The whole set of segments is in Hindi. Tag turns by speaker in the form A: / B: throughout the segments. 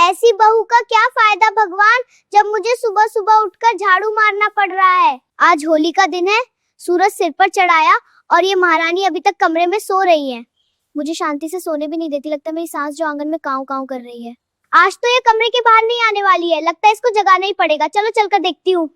A: ऐसी बहू का क्या फायदा भगवान, जब मुझे सुबह सुबह उठकर झाड़ू मारना पड़ रहा है। आज होली का दिन है, सूरज सिर पर चढ़ाया और ये महारानी अभी तक कमरे में सो रही है। मुझे शांति से सोने भी नहीं देती। लगता है मेरी सास जो आंगन में काऊ काऊ कर रही है। आज तो ये कमरे के बाहर नहीं आने वाली है। लगता है इसको जगाना ही पड़ेगा। चलो चलकर देखती हूँ।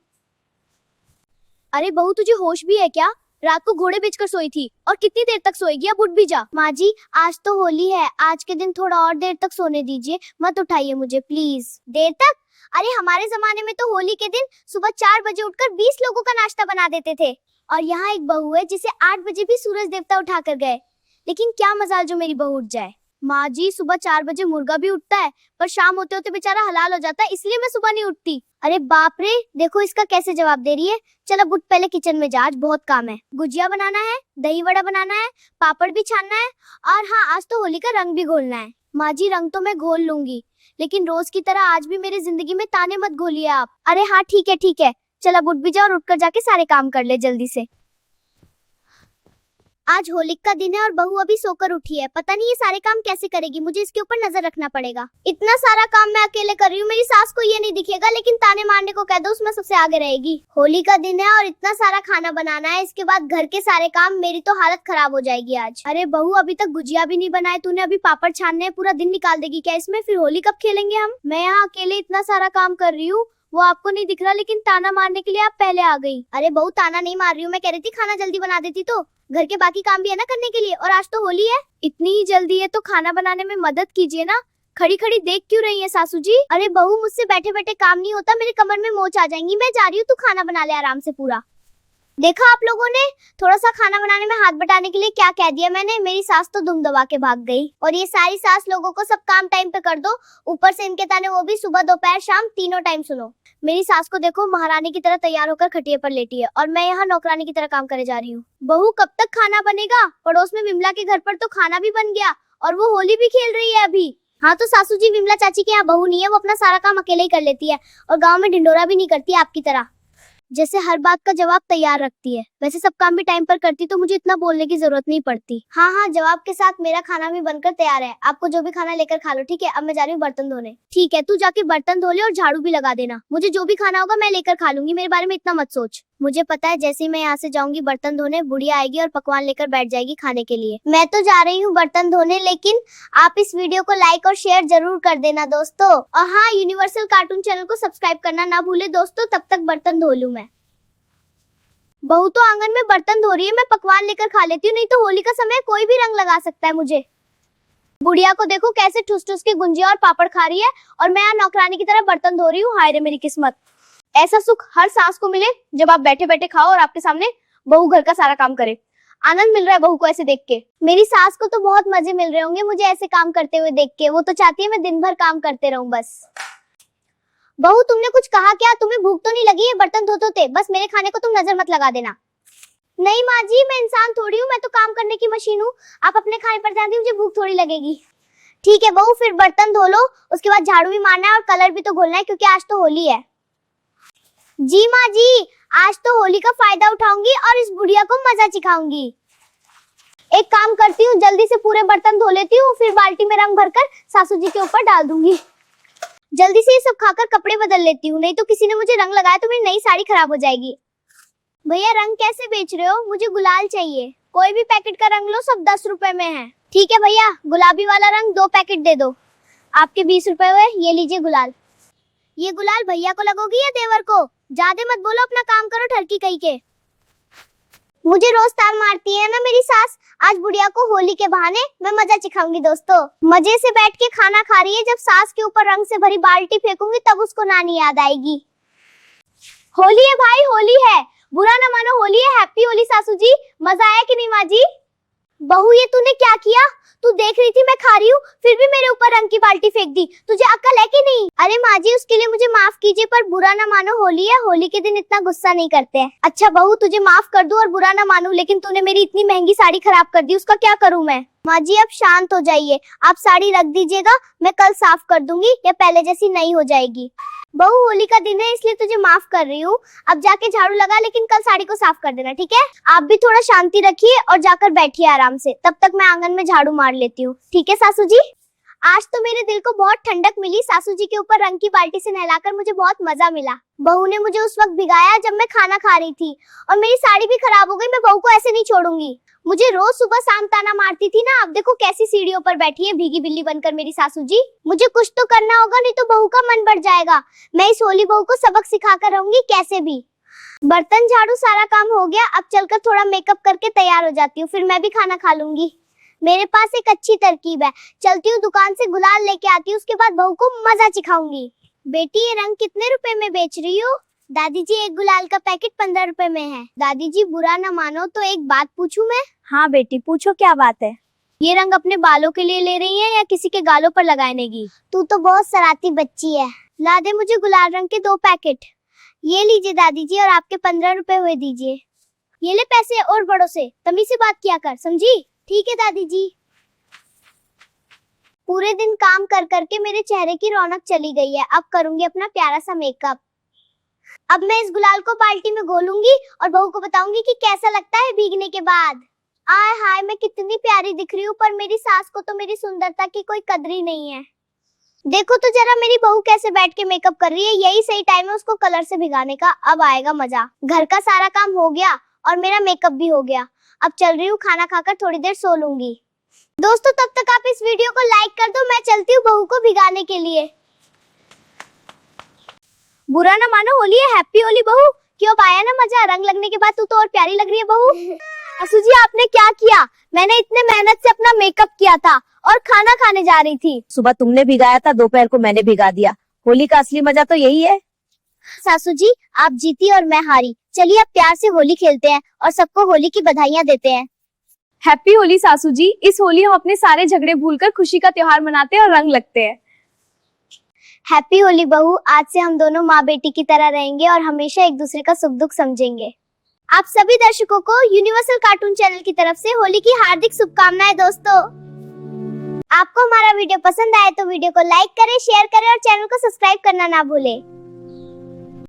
A: अरे बहू, तुझे होश भी है क्या? रात को घोड़े बेचकर सोई थी और कितनी देर तक सोएगी? अब उठ भी जा। माँ जी, आज तो होली है, आज के दिन थोड़ा और देर तक सोने दीजिए, मत उठाइए मुझे प्लीज। देर तक? अरे हमारे जमाने में तो होली के दिन सुबह 4 बजे उठकर 20 लोगों का नाश्ता बना देते थे। और यहाँ एक बहू है जिसे 8 बजे भी सूरज देवता उठा कर गए। लेकिन क्या मजाल जो मेरी बहू उठ जाए। माँ जी, सुबह 4 बजे मुर्गा भी उठता है, पर शाम होते होते बेचारा हलाल हो जाता है, इसलिए मैं सुबह नहीं उठती। अरे बाप रे, देखो इसका कैसे जवाब दे रही है। चल अब उठ, पहले किचन में जा, आज बहुत काम है। गुजिया बनाना है, दही वड़ा बनाना है, पापड़ भी छानना है, और हाँ, आज तो होली का रंग भी घोलना है। माँ जी, रंग तो मैं घोल लूंगी, लेकिन रोज की तरह आज भी मेरी जिंदगी में ताने मत घोलिए आप। अरे हाँ ठीक है। चल अब उठ भी जा और उठकर जाके सारे काम कर ले जल्दी से। आज होली का दिन है और बहू अभी सोकर उठी है। पता नहीं ये सारे काम कैसे करेगी, मुझे इसके ऊपर नजर रखना पड़ेगा। इतना सारा काम मैं अकेले कर रही हूँ, मेरी सास को ये नहीं दिखेगा, लेकिन ताने मारने को कह दो, उसमें सबसे आगे रहेगी। होली का दिन है और इतना सारा खाना बनाना है, इसके बाद घर के सारे काम, मेरी तो हालत खराब हो जाएगी आज। अरे बहू, अभी तक गुजिया भी नहीं बनाए तूने, अभी पापड़ छानने हैं, पूरा दिन निकाल देगी क्या इसमें? फिर होली कब खेलेंगे हम? मैं यहाँ अकेले इतना सारा काम कर रही हूँ, वो आपको नहीं दिख रहा, लेकिन ताना मारने के लिए आप पहले आ गई। अरे बहू, ताना नहीं मार रही हूँ, मैं कह रही थी खाना जल्दी बना देती तो घर के बाकी काम भी है ना करने के लिए, और आज तो होली है। इतनी ही जल्दी है तो खाना बनाने में मदद कीजिए ना। खड़ी खड़ी देख क्यों रही है सासू जी? अरे बहू, मुझसे बैठे बैठे काम नहीं होता, मेरे कमर में मोच आ जाएंगी। मैं जा रही हूँ, तू खाना बना ले आराम से पूरा। देखा आप लोगों ने, थोड़ा सा खाना बनाने में हाथ बटाने के लिए क्या कह दिया मैंने। मेरी सास तो दुम दबा के भाग गई। और ये सारी सास लोगों को सब काम टाइम पे कर दो, ऊपर से इनके ताने वो भी सुबह दोपहर शाम तीनों टाइम सुनो। मेरी सास को देखो, महारानी की तरह तैयार होकर खटिया पर लेटी है, और मैं यहाँ नौकरानी की तरह काम करे जा रही हूँ। बहू, कब तक खाना बनेगा? पड़ोस में विमला के घर पर तो खाना भी बन गया और वो होली भी खेल रही है अभी। हाँ तो सासू जी, विमला चाची के यहाँ बहू नहीं है, वो अपना सारा काम अकेले ही कर लेती है, और गाँव में ढिंडोरा भी नहीं करती आपकी तरह, जैसे हर बात का जवाब तैयार रखती है। वैसे सब काम भी टाइम पर करती तो मुझे इतना बोलने की जरूरत नहीं पड़ती। हाँ, जवाब के साथ मेरा खाना भी बनकर तैयार है। आपको जो भी खाना लेकर खा लो, ठीक है? अब मैं जा रही हूँ बर्तन धोने। ठीक है, तू जाके बर्तन धो ले और झाड़ू भी लगा देना। मुझे जो भी खाना होगा मैं लेकर खा लूंगी, मेरे बारे में इतना मत सोच। मुझे पता है, जैसे ही मैं यहाँ से जाऊंगी बर्तन धोने, बुढ़िया आएगी और पकवान लेकर बैठ जाएगी खाने के लिए। मैं तो जा रही हूँ बर्तन धोने, लेकिन आप इस वीडियो को लाइक और शेयर जरूर कर देना दोस्तों। और हाँ, यूनिवर्सल कार्टून चैनल को सब्सक्राइब करना ना भूले दोस्तों। तब तक बर्तन धो लूं मैं। बहू तो आंगन में बर्तन धो रही है, मैं पकवान लेकर खा लेती हूँ, नहीं तो होली का समय कोई भी रंग लगा सकता है मुझे। बुढ़िया को देखो कैसे ठुस ठुस के गुंजिया और पापड़ खा रही है, और मैं यहाँ नौकरानी की तरह बर्तन धो रही हूँ। हाय रे मेरी किस्मत। ऐसा सुख हर सास को मिले जब आप बैठे बैठे खाओ और आपके सामने बहू घर का सारा काम करे। आनंद मिल रहा है बहू को ऐसे देख के। मेरी सास को तो बहुत मजे मिल रहे होंगे मुझे ऐसे काम करते हुए देख के। वो तो चाहती है मैं दिन भर काम करते रहूं बस। बहू, तुमने कुछ कहा क्या? तुम्हें भूख तो नहीं लगी है बर्तन धोते? बस मेरे खाने को तुम नजर मत लगा देना। नहीं माँ जी, मैं इंसान थोड़ी हूँ, मैं तो काम करने की मशीन हूँ। आप अपने खाने पर ध्यान दीजिए, मुझे भूख थोड़ी लगेगी। ठीक है बहू, फिर बर्तन धो लो, उसके बाद झाड़ू भी मारना है और कलर भी तो घोलना है, क्योंकि आज तो होली है। जी माँ जी, आज तो होली का फायदा उठाऊंगी और इस बुढ़िया को मजा सिखाऊंगी। एक काम करती हूँ, जल्दी से पूरे बर्तन धो लेती हूँ, फिर बाल्टी में रंग भरकर सासू जी के ऊपर डाल दूंगी। जल्दी से ये सब खाकर कपड़े बदल लेती हूँ, नहीं तो किसी ने मुझे रंग लगाया तो मेरी नई साड़ी खराब हो जाएगी। भैया, रंग कैसे बेच रहे हो? मुझे गुलाल चाहिए। कोई भी पैकेट का रंग लो, सब 10 रुपए में है। ठीक है भैया, गुलाबी वाला रंग 2 पैकेट दे दो। आपके 20 रुपए हुए, ये लीजिए गुलाल। ये गुलाल भैया को लगोगी या देवर को? ज्यादा मत बोलो, अपना काम करो ठरकी कहीं के। मुझे रोज तार मारती है ना मेरी सास, आज बुढ़िया को होली के बहाने मैं मजा चिखाऊंगी दोस्तों। मजे से बैठ के खाना खा रही है, जब सास के ऊपर रंग से भरी बाल्टी फेंकूंगी तब उसको नानी याद आएगी। होली है भाई, होली है, बुरा ना मानो, होली है। हैप्पी होली सासू जी। मजा आया कि नहीं माँ जी? बहू, ये तूने क्या किया? तू देख रही थी मैं खा रही हूँ, फिर भी मेरे ऊपर रंग की बाल्टी फेंक दी। तुझे अक्ल है कि नहीं? अरे माँ जी, उसके लिए मुझे माफ कीजिए, पर बुरा ना मानो, होली है, होली के दिन इतना गुस्सा नहीं करते हैं। अच्छा बहू, तुझे माफ कर दूं और बुरा ना मानूं, लेकिन तूने मेरी इतनी महंगी साड़ी खराब कर दी, उसका क्या करूं मैं? माँ जी, अब शांत हो जाइए, आप साड़ी रख दीजिएगा, मैं कल साफ कर दूंगी, या पहले जैसी नई हो जाएगी। बहू, होली का दिन है इसलिए तुझे माफ कर रही हूँ, अब जाके झाड़ू लगा, लेकिन कल साड़ी को साफ कर देना, ठीक है? आप भी थोड़ा शांति रखिए और जाकर बैठिए आराम से, तब तक मैं आंगन में झाड़ू मार लेती हूँ। ठीक है सासू जी? आज तो मेरे दिल को बहुत ठंडक मिली। सासू जी के ऊपर रंग की बाल्टी से नहलाकर मुझे बहुत मजा मिला। बहू ने मुझे उस वक्त भिगाया जब मैं खाना खा रही थी और मेरी साड़ी भी खराब हो गई। मैं बहू को ऐसे नहीं छोड़ूंगी। मुझे रोज सुबह शाम ताना मारती थी ना, अब देखो कैसी सीढ़ियों पर बैठी है भीगी बिल्ली बनकर मेरी सासू जी। मुझे कुछ तो करना होगा, नहीं तो बहू का मन बढ़ जाएगा। मैं इस होली बहू को सबक सिखाकर रहूंगी कैसे भी। बर्तन झाड़ू सारा काम हो गया, अब चलकर थोड़ा मेकअप करके तैयार हो जाती हूँ, फिर मैं भी खाना खा लूंगी। मेरे पास एक अच्छी तरकीब है, चलती हूँ दुकान से गुलाल लेके आती हूँ, उसके बाद बहू को मजा सिखाऊंगी। बेटी ये रंग कितने रुपए में बेच रही हो? दादी जी एक गुलाल का पैकेट 15 रुपए में है। दादी जी बुरा न मानो तो एक बात पूछूं मैं?
B: हाँ बेटी पूछो, क्या बात है?
A: ये रंग अपने बालों के लिए ले रही है या किसी के गालों पर लगाने की? तू तो बहुत शरारती बच्ची है। ला दे मुझे गुलाल रंग के 2 पैकेट। ये लीजिए दादी जी, और आपके 15 रुपए हुए दीजिए। ये ले पैसे, और बड़ों से तमीज से बात किया कर, समझी? ठीक है दादी जी। पूरे दिन काम कर करके मेरे चेहरे की रौनक चली गई है, अब करूंगी अपना प्यारा सा मेकअप। अब मैं इस गुलाल को बाल्टी में घोलूंगी और बहू को बताऊंगी कि कैसा लगता है भीगने के बाद। आय हाय मैं कितनी प्यारी दिख रही हूँ, पर मेरी सास को तो मेरी सुंदरता की कोई कदर ही नहीं है। देखो तो जरा मेरी बहू कैसे बैठ के मेकअप कर रही है, यही सही टाइम है उसको कलर से भिगाने का। अब आएगा मजा। घर का सारा काम हो गया और मेरा मेकअप भी हो गया। अब चल रही हूँ खाना खाकर थोड़ी देर सो लूंगी। दोस्तों तब तक आप इस वीडियो को लाइक कर दो, मैं चलती हूँ बहू को भिगाने के लिए। बुरा ना मानो, होली है, हैप्पी होली बहू। क्यों आया ना मजा? रंग लगने के बाद तू तो और प्यारी लग रही है बहू। सासू जी आपने क्या किया? मैंने इतने मेहनत से अपना मेकअप किया था और खाना खाने जा रही थी।
B: सुबह तुमने भिगाया था, दोपहर को मैंने भिगा दिया। होली का असली मजा तो यही है।
A: सासू जी आप जीती और मैं हारी, चलिए अब प्यार से होली खेलते हैं और सबको होली की बधाइयाँ देते हैं।
C: हैप्पी होली सासू जी। इस होली हम अपने सारे झगड़े भूलकर खुशी का त्योहार मनाते हैं और रंग लगते हैं।
A: हैप्पी होली बहू, आज से हम दोनों माँ बेटी की तरह रहेंगे और हमेशा एक दूसरे का सुख दुख समझेंगे। आप सभी दर्शकों को यूनिवर्सल कार्टून चैनल की तरफ से होली की हार्दिक शुभकामनाएं। दोस्तों आपको हमारा वीडियो पसंद आए तो वीडियो को लाइक करें, शेयर करें और चैनल को सब्सक्राइब करना ना भूलें।